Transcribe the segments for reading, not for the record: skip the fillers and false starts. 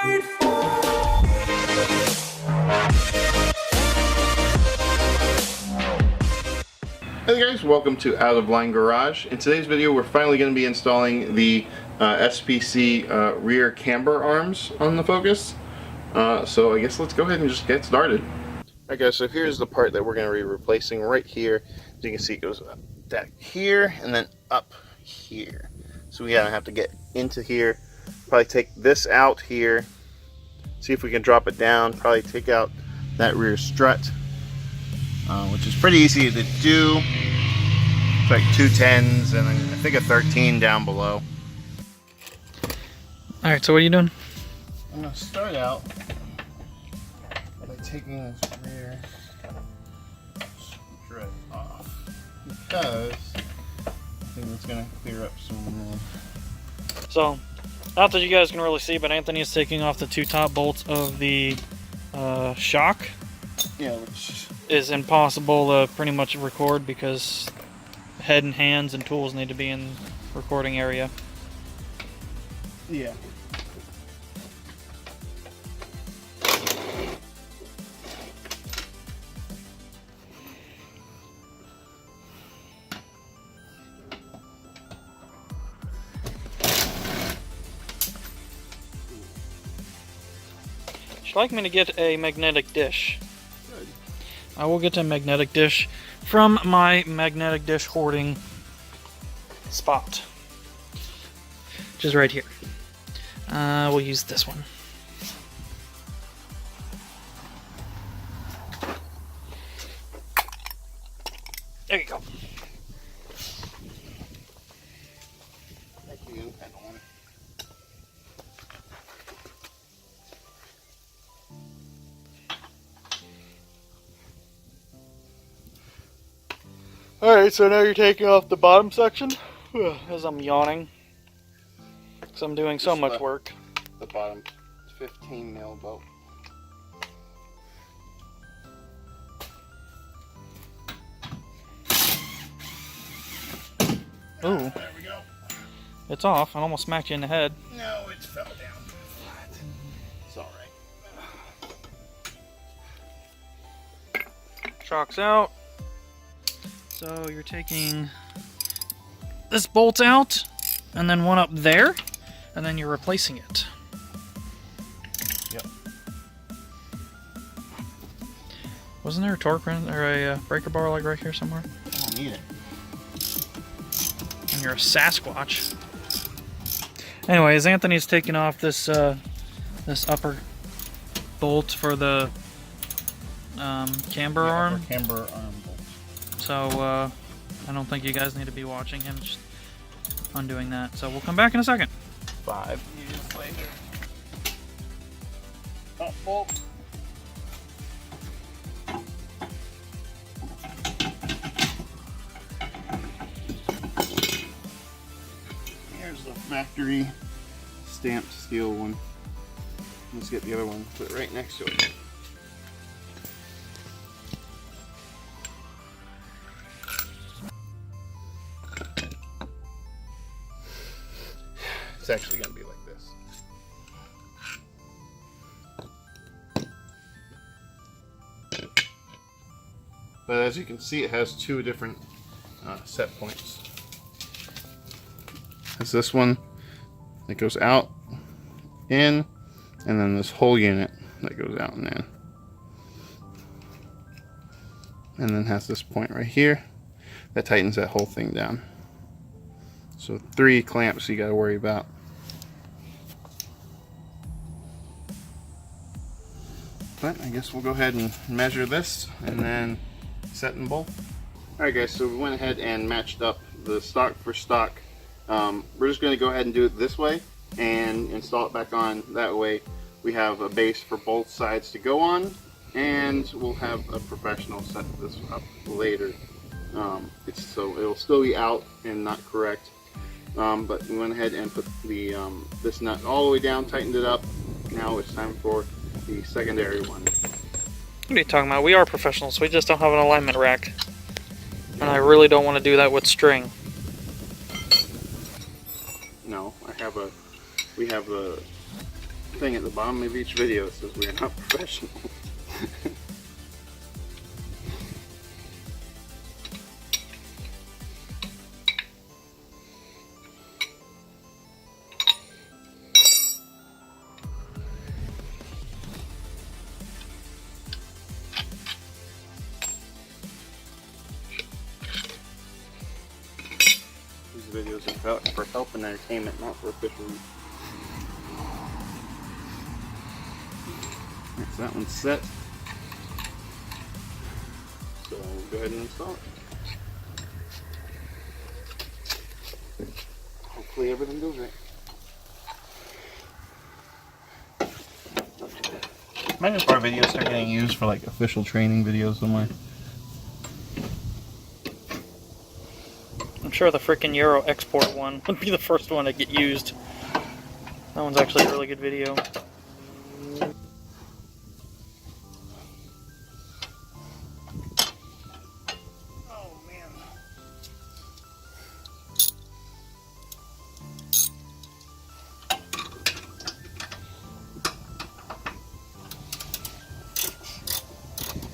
wait for. Hey guys, welcome to Out of Line Garage. In today's video we're finally going to be installing the SPC rear camber arms on the Focus. So I guess let's go ahead and just get started. Alright guys, so here's the part that we're going to be replacing right here. As you can see, it goes up back here and then up here. So we have to get into here, probably take this out here, see if we can drop it down, probably take out that rear strut. Which is pretty easy to do. It's like 2 10s and then I think a 13 down below. Alright, so what are you doing? I'm going to start out by taking this rear strut off because I think it's going to clear up some room. So, not that you guys can really see, but Anthony is taking off the 2 top bolts of the shock. Yeah, which is impossible to pretty much record because head and hands and tools need to be in recording area. Yeah. Would you like me to get a magnetic dish? I will get a magnetic dish from my magnetic dish hoarding spot, which is right here. We'll use this one. There you go. Thank you. Alright, so now you're taking off the bottom section as I'm yawning because I'm doing so much work. The bottom 15 mil bolt. Ooh, there we go. It's off. I almost smacked you in the head. No, it fell down flat. It's alright. Shock's out. So you're taking this bolt out, and then one up there, and then you're replacing it. Yep. Wasn't there a torque wrench or a breaker bar like right here somewhere? I don't need it. And you're a Sasquatch. Anyways, Anthony's taking off this this upper bolt for the camber arm. Camber arm bolt. So, I don't think you guys need to be watching him just undoing that. So we'll come back in a second. 5 years later. Top bolt. Here's the factory stamped steel one. Let's get the other one, put it right next to it. It's actually going to be like this. But as you can see, it has 2 different set points. It's this one that goes out, in, and then this whole unit that goes out and in. And then has this point right here that tightens that whole thing down. So 3 clamps you got to worry about. But I guess we'll go ahead and measure this and then set and bolt. Alright guys, so we went ahead and matched up the stock for stock. We're just going to go ahead and do it this way and install it back on. That way we have a base for both sides to go on, and we'll have a professional set this up later. So it'll still be out and not correct. But we went ahead and put the this nut all the way down, tightened it up. Now it's time for the secondary one. What are you talking about? We are professionals. We just don't have an alignment rack. And I really don't want to do that with string. No, we have the thing at the bottom of each video that says we are not professionals. These videos are for help and entertainment, not for official use. Right, so that one's set. So we'll go ahead and install it. Hopefully everything goes right. Imagine if our videos start getting used for like official training videos somewhere. I'm sure the frickin' Euro export one would be the first one to get used. That one's actually a really good video. Oh man.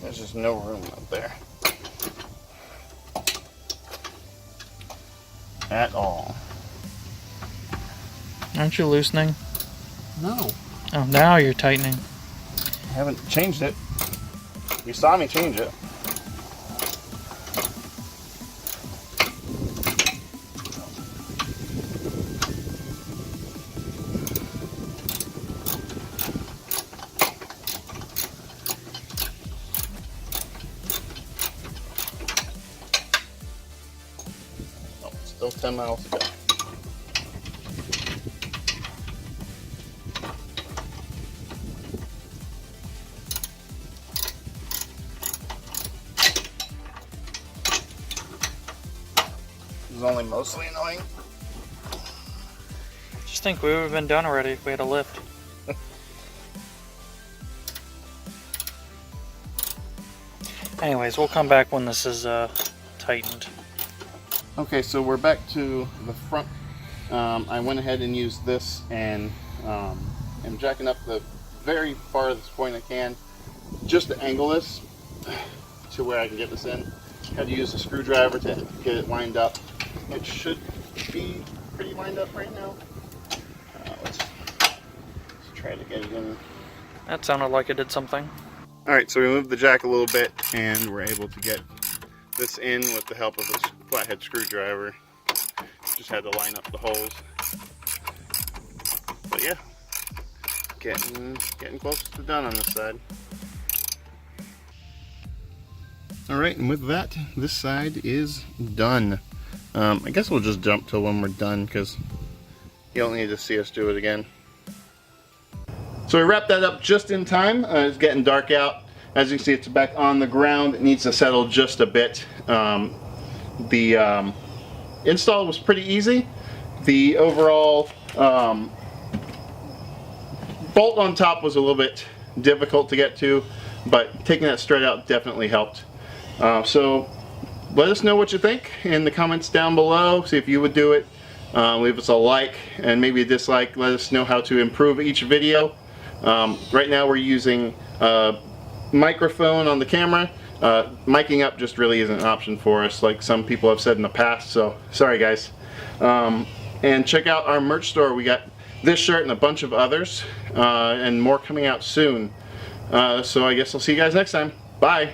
There's just no room up there. At all. Aren't you loosening? No. Oh, now you're tightening. I haven't changed it. You saw me change it. Oh, still 10 miles to go. Only mostly annoying. Just think we would have been done already if we had a lift. Anyways, we'll come back when this is tightened. Okay, so we're back to the front. I went ahead and used this and I'm jacking up the very farthest point I can just to angle this to where I can get this in. Had to use a screwdriver to get it lined up. It should be pretty lined up right now. Let's try to get it in. That sounded like it did something. Alright, so we moved the jack a little bit and we're able to get this in with the help of a flathead screwdriver. Just had to line up the holes. But yeah, getting close to done on this side. Alright, and with that, this side is done. I guess we'll just jump till when we're done because you don't need to see us do it again. So we wrapped that up just in time. It's getting dark out. As you can see, it's back on the ground. It needs to settle just a bit. The install was pretty easy. The overall bolt on top was a little bit difficult to get to, but taking that straight out definitely helped. So let us know what you think in the comments down below. See if you would do it. Leave us a like and maybe a dislike. Let us know how to improve each video. Right now we're using a microphone on the camera. Miking up just really isn't an option for us, like some people have said in the past, so sorry guys. And check out our merch store. We got this shirt and a bunch of others, and more coming out soon. So I guess I'll see you guys next time. Bye!